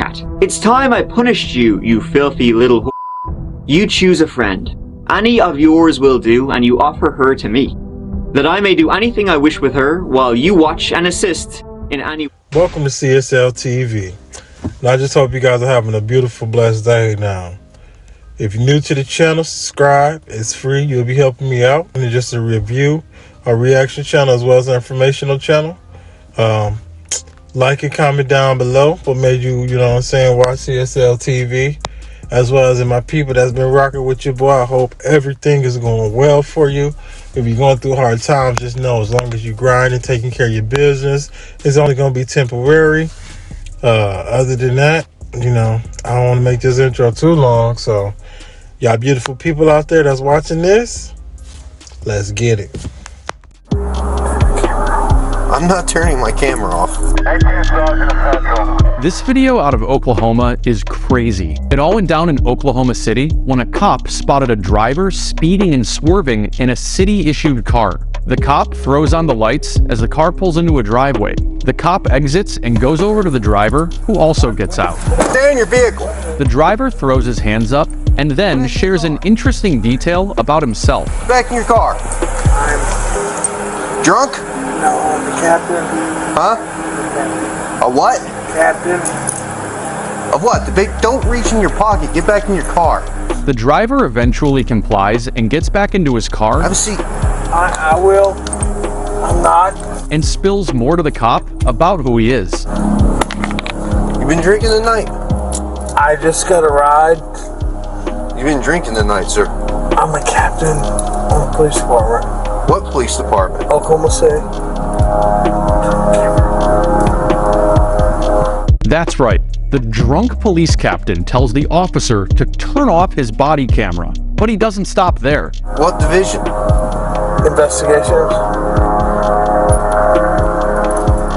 cat. It's time I punished you, you filthy little whore. You choose a friend. Any of yours will do, and you offer her to me, that I may do anything I wish with her, while you watch and assist in any... Welcome to CSL TV. And I just hope you guys are having a beautiful, blessed day now. If you're new to the channel, subscribe. It's free. You'll be helping me out. And it's just a review, a reaction channel, as well as an informational channel. Like and comment down below what made you, watch CSL TV. As well as in my people that's been rocking with your boy. I hope everything is going well for you. If you're going through hard times, just know as long as you grind and taking care of your business, it's only going to be temporary. Other than that, I don't want to make this intro too long. So, y'all beautiful people out there that's watching this, let's get it. I'm not turning my camera off. This video out of Oklahoma is crazy. It all went down in Oklahoma City when a cop spotted a driver speeding and swerving in a city-issued car. The cop throws on the lights as the car pulls into a driveway. The cop exits and goes over to the driver, who also gets out. Stay in your vehicle. The driver throws his hands up and then shares an interesting detail about himself. Back in your car. I'm Drunk? no, I'm the captain. Huh? A what? Captain. Of what? Don't reach in your pocket. Get back in your car. The driver eventually complies and gets back into his car. Have a seat. I will. I'm not. And spills more to the cop about who he is. You been drinking tonight? I just got a ride. You've been drinking tonight, sir. I'm a captain on the police department. What police department? Oklahoma City. That's right. The drunk police captain tells the officer to turn off his body camera, but he doesn't stop there. What division? Investigations.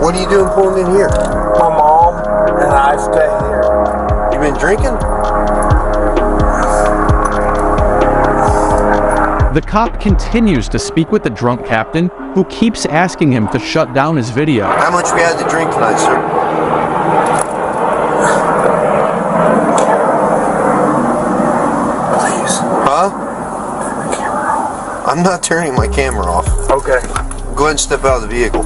What are you doing pulling in here? My mom and I stay here. You been drinking? The cop continues to speak with the drunk captain, who keeps asking him to shut down his video. How much we had to drink tonight, sir? Please. Huh? Turn the camera off. I'm not turning my camera off. Okay. Go ahead and step out of the vehicle.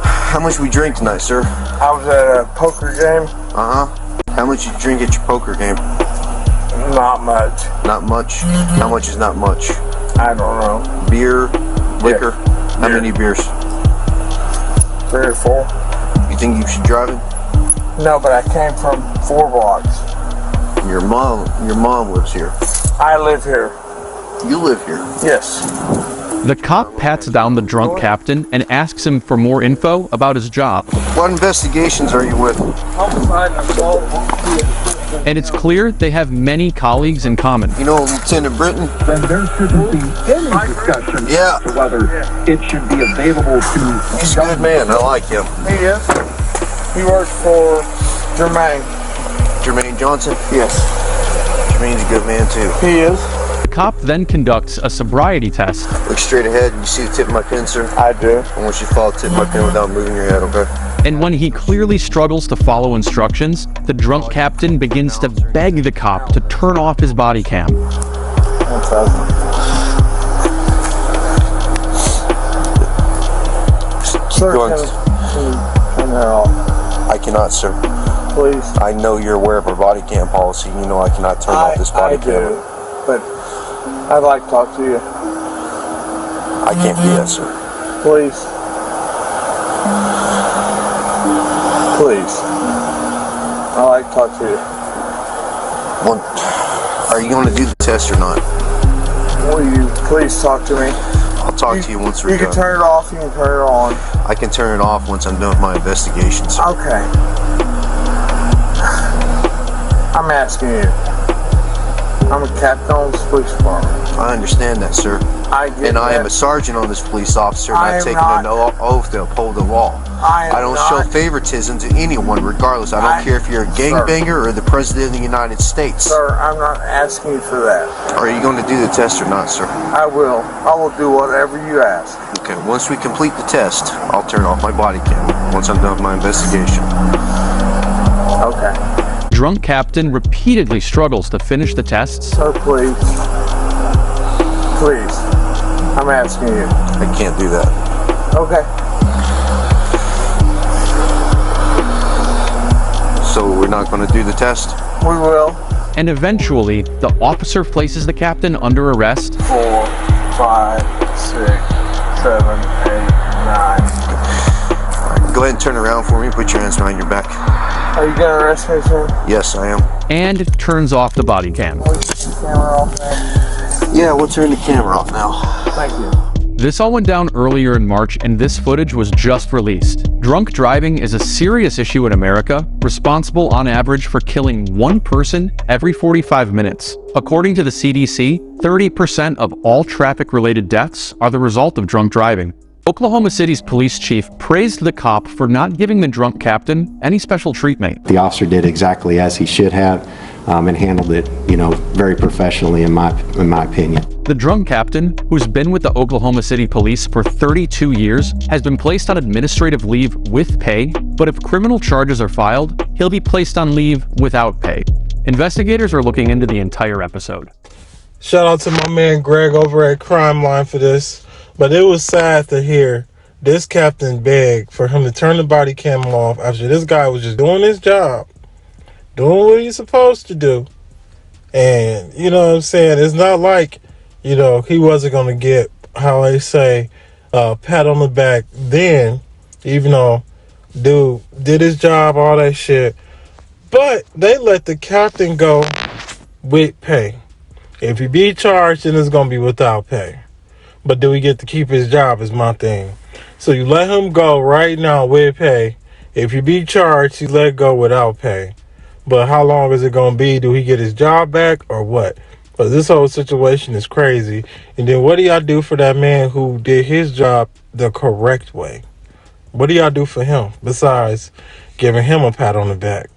How much we drink tonight, sir? I was at a poker game. Uh-huh. How much you drink at your poker game? Not much. Not much? How much is not much? I don't know. Beer? Liquor? Yeah. How Beer. many beers? 3 or 4. You think you should drive it? No, but I came from 4 blocks. Your mom lives here. I live here. You live here. Yes. The cop pats down the drunk captain and asks him for more info about his job. What investigations are you with? Homicide and assault. And it's clear they have many colleagues in common. You know Lieutenant Britton? Then there shouldn't be any discussion Yeah. as to whether it should be available to... He's a good man. I like him. He is. He works for Jermaine. Jermaine Johnson? Yes. Jermaine's a good man, too. He is. The cop then conducts a sobriety test. Look straight ahead and you see the tip of my pen, sir? I do. I want you to follow the tip of my pen without moving your head, okay? And when he clearly struggles to follow instructions, the drunk captain begins to beg the cop to turn off his body cam. Sir, going. can you turn that off? I cannot, sir. Please. I know you're aware of our body cam policy. You know I cannot turn off this body I camera. do, but I'd like to talk to you. I can't do that, sir. Please. Please. I'd like to talk to you. Well, are you going to do the test or not? Will you please talk to me? I'll talk to you once we're You can done. turn it off, you can turn it on. I can turn it off once I'm done with my investigation, sir. Okay. I'm asking you. I'm a captain on this police department. I understand that, sir. I get And I am that. a sergeant on this police officer, and I I've am taken not. an oath to uphold the law. I don't show favoritism to anyone, regardless. I don't care if you're a gangbanger or the president of the United States. Sir, I'm not asking you for that. Are you going to do the test or not, sir? I will. I will do whatever you ask. Okay, once we complete the test, I'll turn off my body cam. once I'm done with my investigation. Okay. Drunk captain repeatedly struggles to finish the tests. Sir, please. Please. I'm asking you. I can't do that. Okay. So we're not going to do the test? We will. And eventually, the officer places the captain under arrest. 4, 5, 6, 7, 8, 9. Go ahead and turn around for me. Put your hands behind your back. Are you gonna arrest me, sir? Yes, I am. And turns off the body cam. Will you keep the camera off there? Yeah, we'll turn the camera off now. Thank you. This all went down earlier in March, and this footage was just released. Drunk driving is a serious issue in America, responsible on average for killing one person every 45 minutes. According to the CDC, 30% of all traffic-related deaths are the result of drunk driving. Oklahoma City's police chief praised the cop for not giving the drunk captain any special treatment. The officer did exactly as he should have and handled it, very professionally in my opinion. The drunk captain, who's been with the Oklahoma City Police for 32 years, has been placed on administrative leave with pay, but if criminal charges are filed, he'll be placed on leave without pay. Investigators are looking into the entire episode. Shout out to my man Greg over at Crime Line for this. But it was sad to hear this captain beg for him to turn the body cam off after this guy was just doing his job, doing what he's supposed to do. And, you know what I'm saying? It's not like, he wasn't going to get, how they say, pat on the back then, even though dude did his job, all that shit. But they let the captain go with pay. If he be charged, then it's going to be without pay. But do he get to keep his job is my thing. So you let him go right now with pay. If you be charged, you let go without pay. But how long is it going to be? Do he get his job back or what? But this whole situation is crazy. And then what do y'all do for that man who did his job the correct way? What do y'all do for him besides giving him a pat on the back?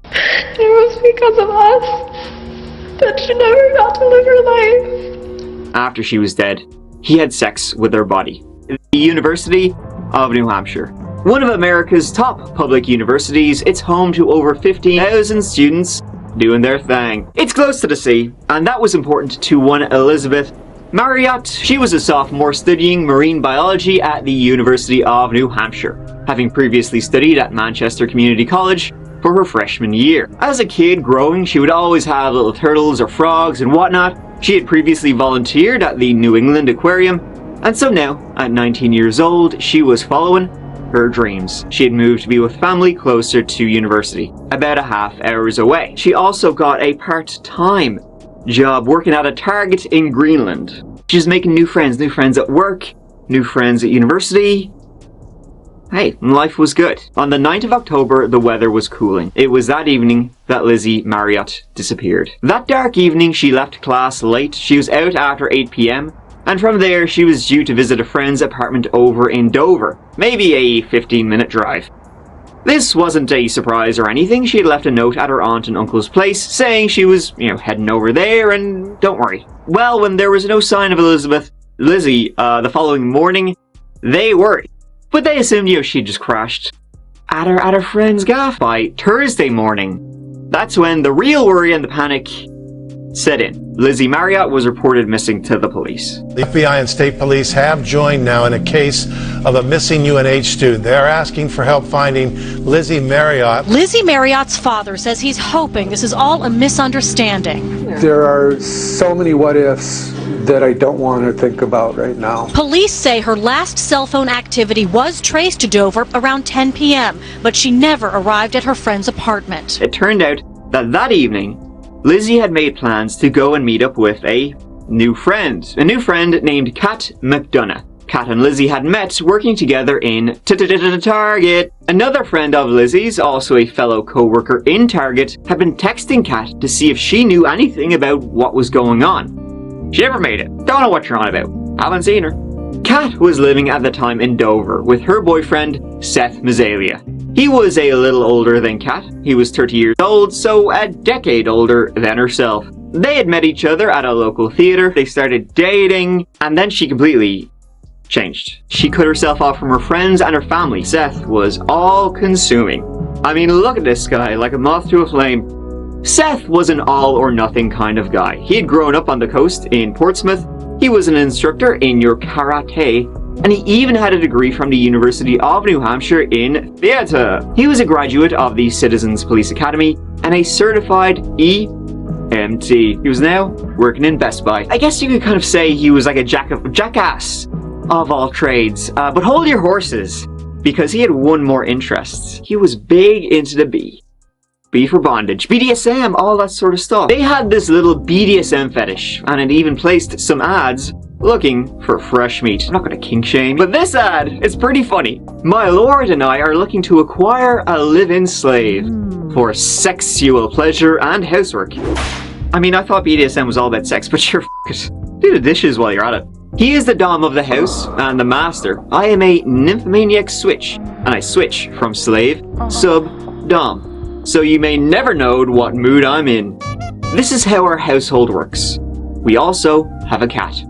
It was because of us that she never got to live her life. After she was dead, he had sex with her body. The University of New Hampshire. One of America's top public universities, it's home to over 15,000 students doing their thing. It's close to the sea, and that was important to one Elizabeth Marriott. She was a sophomore studying marine biology at the University of New Hampshire, having previously studied at Manchester Community College for her freshman year. As a kid growing, she would always have little turtles or frogs and whatnot. She had previously volunteered at the New England Aquarium, and so now, at 19 years old, she was following her dreams. She had moved to be with family closer to university, about a half hours away. She also got a part-time job working at a Target in Greenland. She's making new friends at work, new friends at university. Hey, life was good. On the 9th of October, the weather was cooling. It was that evening that Lizzie Marriott disappeared. That dark evening, she left class late. She was out after 8 p.m. and from there, she was due to visit a friend's apartment over in Dover. Maybe a 15-minute drive. This wasn't a surprise or anything. She had left a note at her aunt and uncle's place saying she was, heading over there and don't worry. Well, when there was no sign of Lizzie, the following morning, they worried. But they assumed, she'd just crashed at her friend's gaff. By Thursday morning, that's when the real worry and the panic set in. Lizzie Marriott was reported missing to the police. The FBI and state police have joined now in a case of a missing UNH student. They are asking for help finding Lizzie Marriott. Lizzie Marriott's father says he's hoping this is all a misunderstanding. There are so many what ifs that I don't want to think about right now. Police say her last cell phone activity was traced to Dover around 10 p.m., but she never arrived at her friend's apartment. It turned out that evening, Lizzie had made plans to go and meet up with a new friend named Kat McDonough. Kat and Lizzie had met working together in Target. Another friend of Lizzie's, also a fellow co-worker in Target, had been texting Kat to see if she knew anything about what was going on. She never made it. Don't know what you're on about. Haven't seen her. Kat was living at the time in Dover with her boyfriend, Seth Mazalia. He was a little older than Kat. He was 30 years old, so a decade older than herself. They had met each other at a local theater. They started dating, and then she completely changed. She cut herself off from her friends and her family. Seth was all-consuming. I mean, look at this guy, like a moth to a flame. Seth was an all-or-nothing kind of guy. He had grown up on the coast in Portsmouth. He was an instructor in your karate, and he even had a degree from the University of New Hampshire in theatre. He was a graduate of the Citizens Police Academy and a certified EMT. He was now working in Best Buy. I guess you could kind of say he was like a jackass of all trades. But hold your horses, because he had one more interest. He was big into the B. B for bondage, BDSM, all that sort of stuff. They had this little BDSM fetish, and it even placed some ads looking for fresh meat. I'm not gonna kink shame, but this ad is pretty funny. My lord and I are looking to acquire a live-in slave for sexual pleasure and housework. I mean, I thought BDSM was all about sex, but sure, do the dishes while you're at it. He is the dom of the house and the master. I am a nymphomaniac switch, and I switch from slave, sub, dom. So you may never know what mood I'm in. This is how our household works. We also have a cat.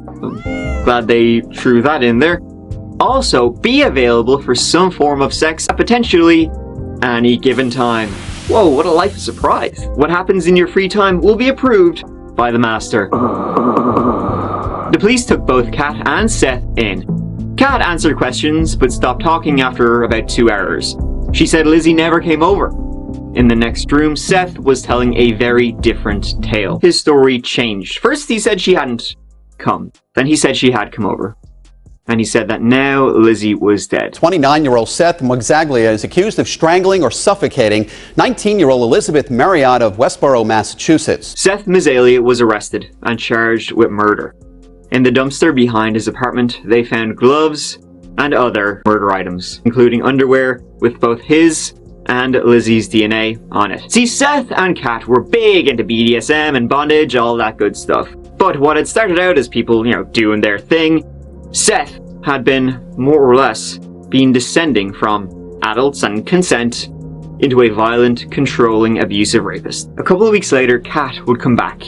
Glad they threw that in there. Also, be available for some form of sex at potentially any given time. Whoa, what a life of surprise. What happens in your free time will be approved by the master. The police took both Kat and Seth in. Kat answered questions, but stopped talking after about 2 hours. She said Lizzie never came over. In the next room, Seth was telling a very different tale. His story changed. First, he said she hadn't come. Then he said she had come over. And he said that now Lizzie was dead. 29-year-old Seth Magzaglia is accused of strangling or suffocating 19-year-old Elizabeth Marriott of Westboro, Massachusetts. Seth Magzaglia was arrested and charged with murder. In the dumpster behind his apartment, they found gloves and other murder items, including underwear with both his and Lizzie's DNA on it. See, Seth and Kat were big into BDSM and bondage, all that good stuff. But what had started out as people, doing their thing, Seth had been, more or less, descending from adults and consent into a violent, controlling, abusive rapist. A couple of weeks later, Kat would come back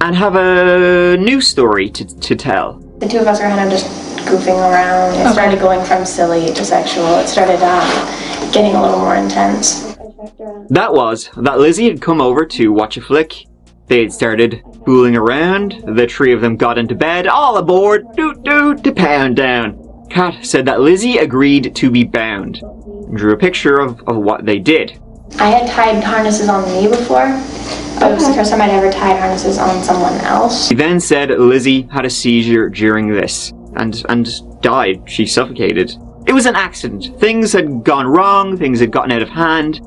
and have a new story to tell. The two of us were kind of just goofing around. It started going from silly to sexual. It started getting a little more intense. That was that Lizzie had come over to watch a flick. They had started fooling around. The three of them got into bed. All aboard, to pound down. Kat said that Lizzie agreed to be bound and drew a picture of what they did. I had tied harnesses on me before. But it was the first time I'd ever tied harnesses on someone else. He then said Lizzie had a seizure during this and died. She suffocated. It was an accident. Things had gone wrong, things had gotten out of hand,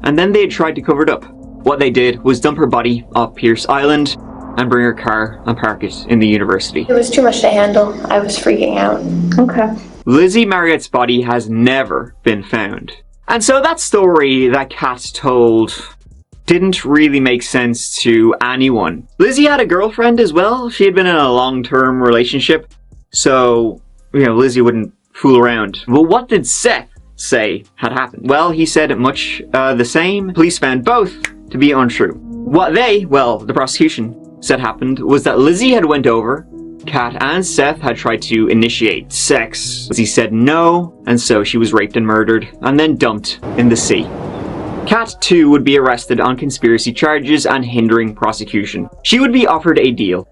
and then they had tried to cover it up. What they did was dump her body off Pierce Island and bring her car and park it in the university. It was too much to handle. I was freaking out. Okay. Lizzie Marriott's body has never been found. And so that story that Kat told didn't really make sense to anyone. Lizzie had a girlfriend as well. She had been in a long-term relationship, so, Lizzie wouldn't fool around. But what did Seth say had happened? Well, he said much the same. Police found both to be untrue. What the prosecution said happened was that Lizzie had went over, Kat and Seth had tried to initiate sex. Lizzie said no, and so she was raped and murdered, and then dumped in the sea. Kat, too, would be arrested on conspiracy charges and hindering prosecution. She would be offered a deal,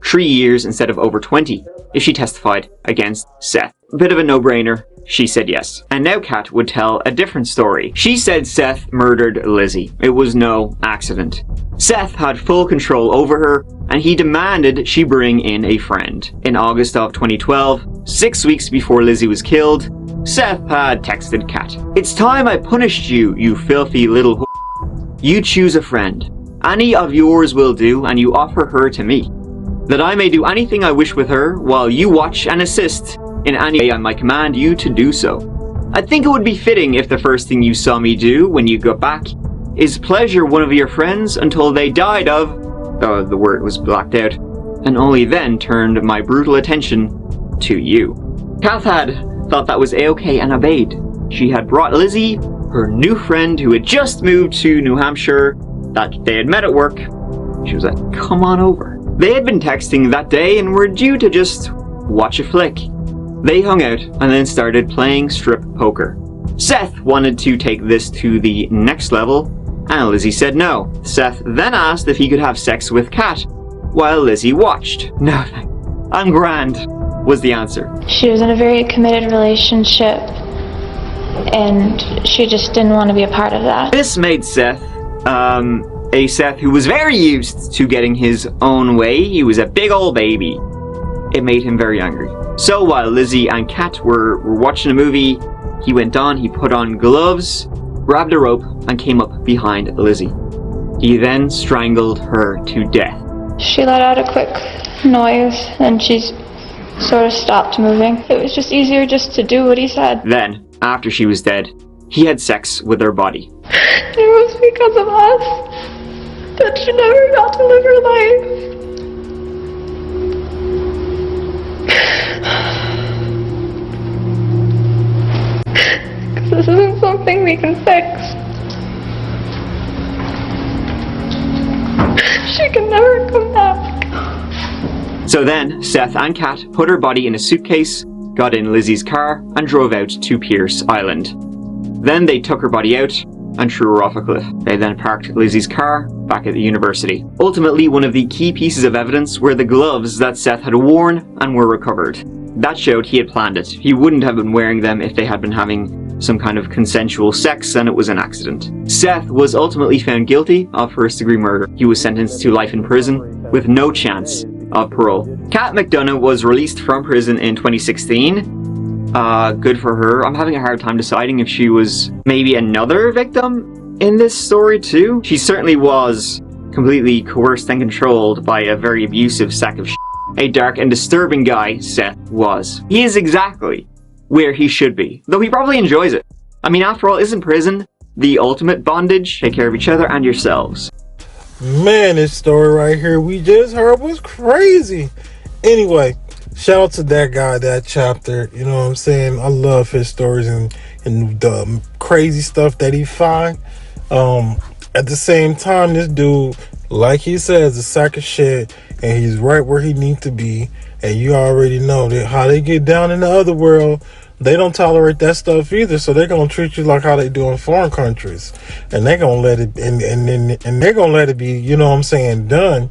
3 years instead of over 20, if she testified against Seth. A bit of a no-brainer. She said yes. And now Kat would tell a different story. She said Seth murdered Lizzie. It was no accident. Seth had full control over her, and he demanded she bring in a friend. In August of 2012, 6 weeks before Lizzie was killed, Seth had texted Kat. "It's time I punished you, you filthy little whore. You choose a friend. Any of yours will do, and you offer her to me, that I may do anything I wish with her, while you watch and assist in any way I might command you to do so. I think it would be fitting if the first thing you saw me do when you got back is pleasure one of your friends until they died of," the word was blacked out, "and only then turned my brutal attention to you." Kath had thought that was a-okay and obeyed. She had brought Lizzie, her new friend who had just moved to New Hampshire, that they had met at work. She was like, "Come on over." They had been texting that day and were due to just watch a flick. They hung out and then started playing strip poker. Seth wanted to take this to the next level, and Lizzie said no. Seth then asked if he could have sex with Kat, while Lizzie watched. No, I'm grand, was the answer. She was in a very committed relationship, and she just didn't want to be a part of that. This made Seth, a Seth who was very used to getting his own way. He was a big old baby. It made him very angry. So while Lizzie and Kat were watching a movie, he went on, he put on gloves, grabbed a rope, and came up behind Lizzie. He then strangled her to death. She let out a quick noise, and she sort of stopped moving. It was just easier just to do what he said. Then, after she was dead, he had sex with her body. It was because of us that she never got to live her life. Because this isn't something we can fix. She can never come back. So then, Seth and Kat put her body in a suitcase, got in Lizzie's car, and drove out to Pierce Island. Then they took her body out and threw her off a cliff. They then parked Lizzie's car back at the university. Ultimately, one of the key pieces of evidence were the gloves that Seth had worn and were recovered. That showed he had planned it. He wouldn't have been wearing them if they had been having some kind of consensual sex and it was an accident. Seth was ultimately found guilty of first-degree murder. He was sentenced to life in prison with no chance of parole. Kat McDonough was released from prison in 2016. Good for her. I'm having a hard time deciding if she was maybe another victim in this story too. She certainly was completely coerced and controlled by a very abusive sack of shit. A dark and disturbing guy, Seth was. He is exactly where he should be, though he probably enjoys it. I mean, after all, isn't prison the ultimate bondage? Take care of each other and yourselves. Man, this story right here we just heard was crazy. Anyway, shout out to that guy, that chapter. You know what I'm saying? I love his stories and the crazy stuff that he find. At the same time, this dude, like he says, a sack of shit, and he's right where he needs to be. And you already know that how they get down in the other world, they don't tolerate that stuff either. So they're gonna treat you like how they do in foreign countries, and they're gonna let it and they're gonna let it be. You know what I'm saying? Done.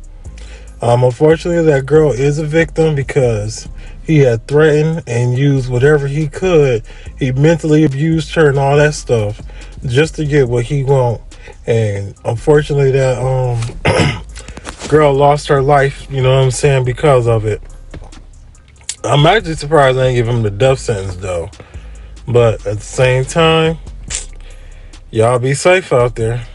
Unfortunately, that girl is a victim because he had threatened and used whatever he could. He mentally abused her and all that stuff just to get what he want. And unfortunately, that girl lost her life. You know what I'm saying, because of it. I'm actually surprised I didn't give him the death sentence though. But at the same time, y'all be safe out there.